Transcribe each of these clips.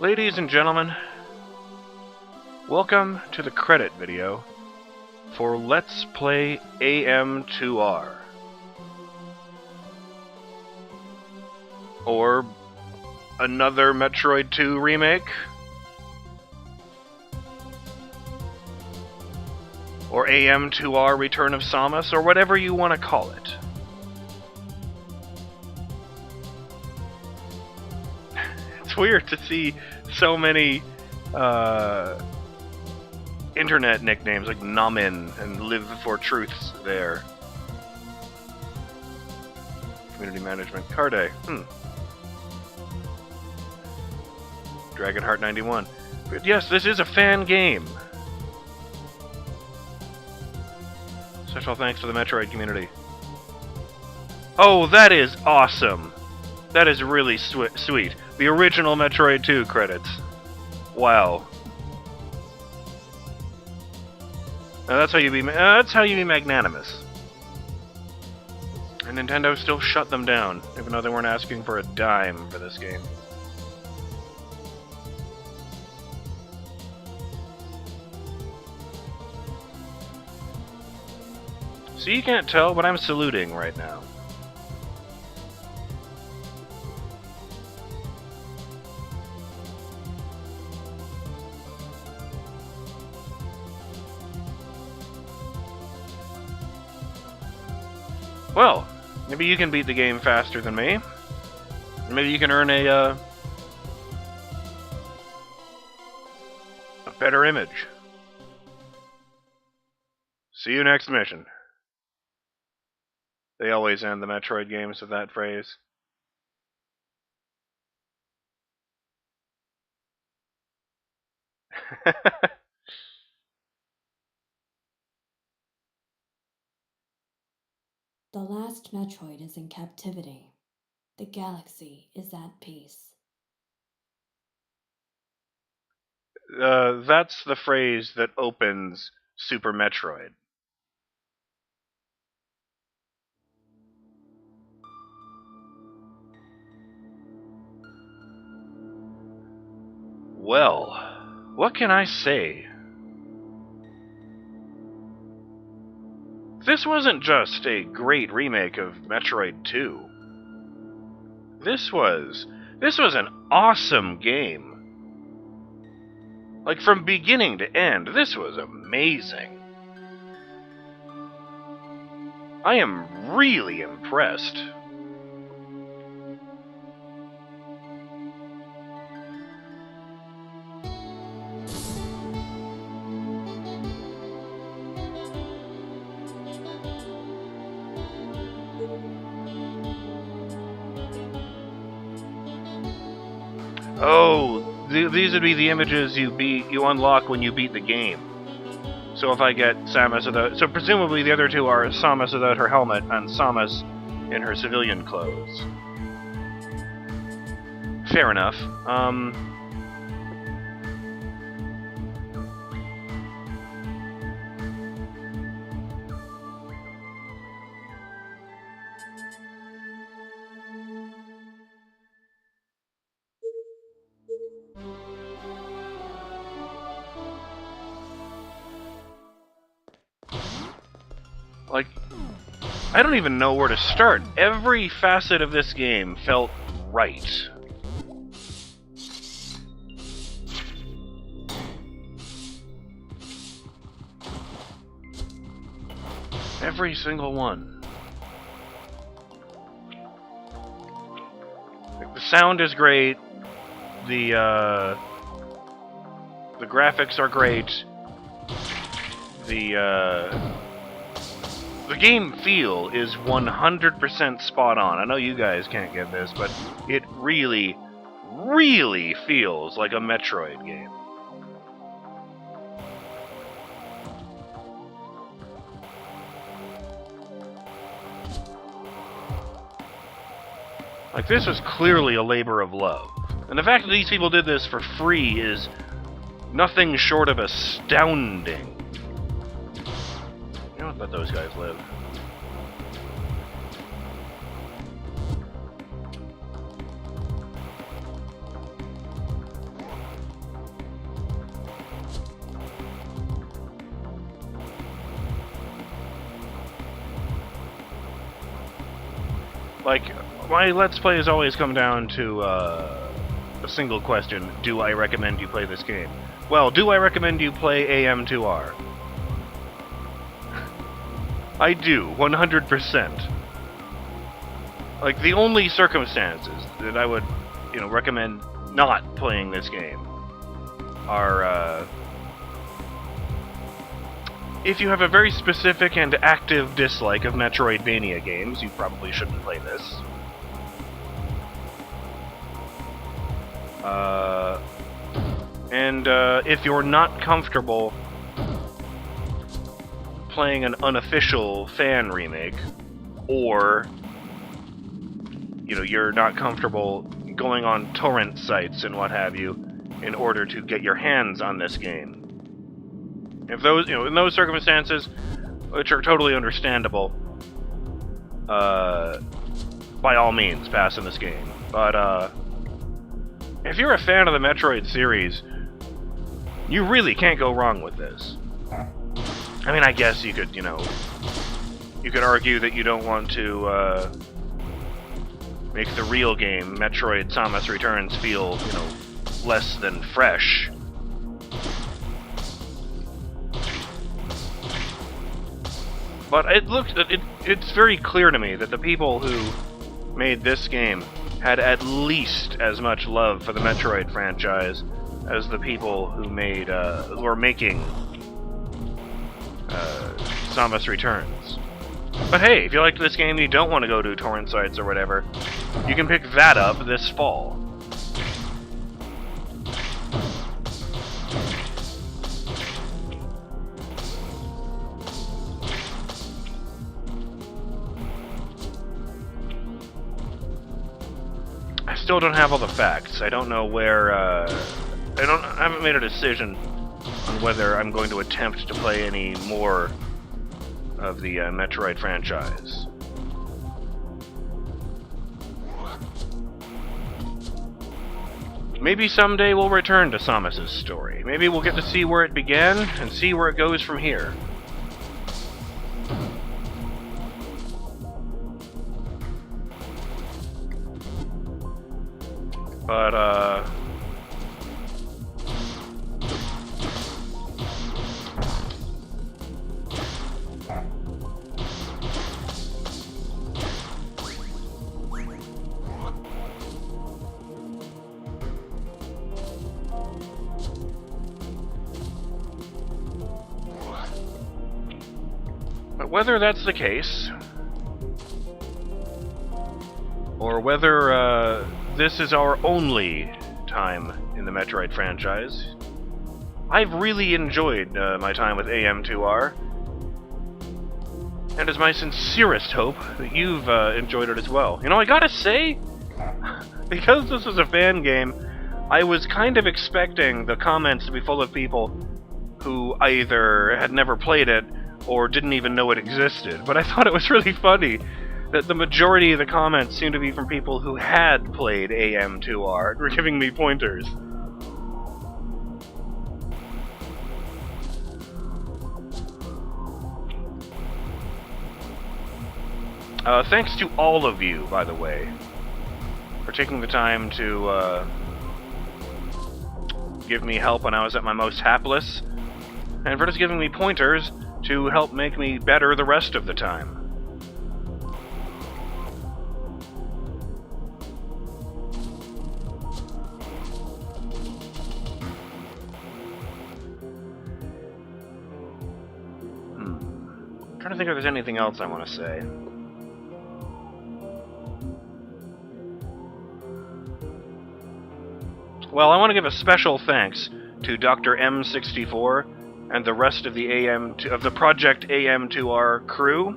Ladies and gentlemen, welcome to the credit video for Let's Play AM2R. Or another Metroid II remake. Or AM2R Return of Samus, or whatever you want to call it. It's weird to see so many internet nicknames like Namin and Live for Truths there. Community Management Carde. Dragonheart 91. But yes, this is a fan game. Special thanks to the Metroid community. Oh, that is awesome! That is really sweet. The original Metroid II credits. Wow. Now that's how you be. That's how you be magnanimous. And Nintendo still shut them down, even though they weren't asking for a dime for this game. So you can't tell, but I'm saluting right now. Well, maybe you can beat the game faster than me. Maybe you can earn a better image. See you next mission. They always end the Metroid games with that phrase. The last Metroid is in captivity. The galaxy is at peace. That's the phrase that opens Super Metroid. Well, what can I say? This wasn't just a great remake of Metroid II. This was an awesome game. Like, from beginning to end, this was amazing. I am really impressed. Oh, these would be the images you unlock when you beat the game. So if I get Samus without... So presumably the other two are Samus without her helmet and Samus in her civilian clothes. Fair enough. Like, I don't even know where to start. Every facet of this game felt right. Every single one. Like, the sound is great. The graphics are great. The game feel is 100% spot on. I know you guys can't get this, but it really, really feels like a Metroid game. Like, this was clearly a labor of love. And the fact that these people did this for free is nothing short of astounding. You know, let those guys live. like, my Let's Plays always come down to a single question: do I recommend you play this game? Well, do I recommend you play AM2R? I do, 100%. Like, the only circumstances that I would, recommend not playing this game are, if you have a very specific and active dislike of Metroidvania games, you probably shouldn't play this. And if you're not comfortable playing an unofficial fan remake, or you're not comfortable going on torrent sites and what have you in order to get your hands on this game. If those, in those circumstances, which are totally understandable, by all means, pass in this game. But if you're a fan of the Metroid series, you really can't go wrong with this. I mean, I guess you could, you could argue that you don't want to make the real game, Metroid Samus Returns, feel, less than fresh. But it's very clear to me that the people who made this game had at least as much love for the Metroid franchise as the people who are making Samus Returns. But hey, if you liked this game and you don't want to go to torrent sites or whatever, you can pick that up this fall. I still don't have all the facts. I don't know where, I haven't made a decision on whether I'm going to attempt to play any more of the Metroid franchise. Maybe someday we'll return to Samus's story. Maybe we'll get to see where it began and see where it goes from here. But, whether that's the case, or whether this is our only time in the Metroid franchise, I've really enjoyed my time with AM2R, and it's my sincerest hope that you've enjoyed it as well. I gotta say, because this is a fan game, I was kind of expecting the comments to be full of people who either had never played it or didn't even know it existed, but I thought it was really funny that the majority of the comments seemed to be from people who had played AM2R and were giving me pointers. Thanks to all of you, by the way, for taking the time to give me help when I was at my most hapless, and for just giving me pointers to help make me better the rest of the time. I'm trying to think if there's anything else I want to say. Well, I want to give a special thanks to Dr. M64 and the rest of the Project AM2R crew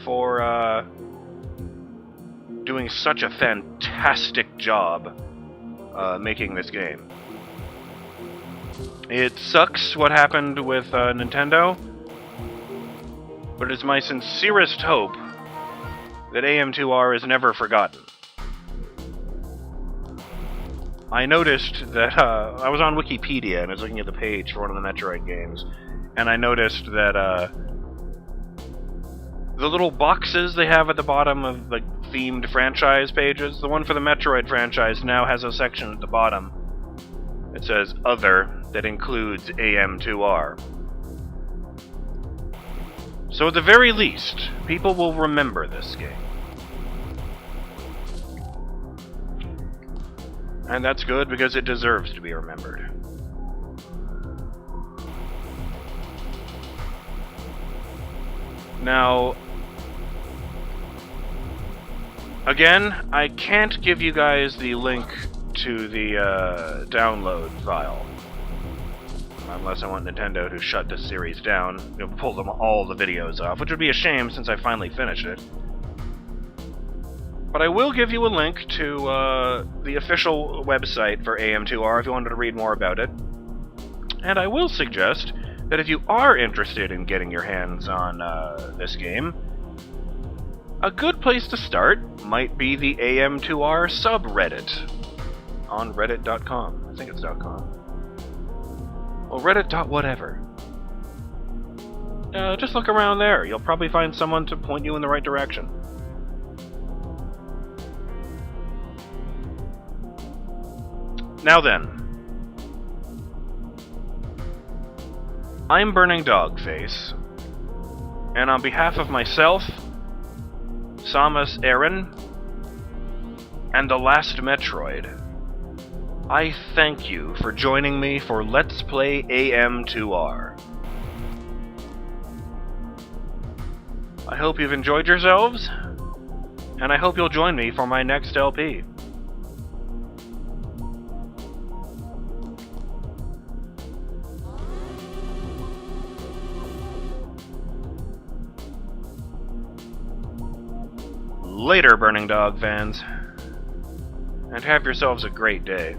for doing such a fantastic job making this game. It sucks what happened with Nintendo, but it is my sincerest hope that AM2R is never forgotten. I noticed that, I was on Wikipedia and I was looking at the page for one of the Metroid games, and I noticed that, the little boxes they have at the bottom of, themed franchise pages. The one for the Metroid franchise now has a section at the bottom. It says Other, that includes AM2R. So at the very least, people will remember this game. And that's good because it deserves to be remembered. Now, again, I can't give you guys the link to the download file. Unless I want Nintendo to shut this series down, pull them all the videos off, which would be a shame since I finally finished it. But I will give you a link to the official website for AM2R if you wanted to read more about it. And I will suggest that if you are interested in getting your hands on this game, a good place to start might be the AM2R subreddit on reddit.com. I think it's .com. Well, reddit.whatever. Just look around there. You'll probably find someone to point you in the right direction. Now then, I'm BurningDogFace, and on behalf of myself, Samus Aran, and the Last Metroid, I thank you for joining me for Let's Play AM2R. I hope you've enjoyed yourselves, and I hope you'll join me for my next LP. Later, Burning Dog fans, and have yourselves a great day.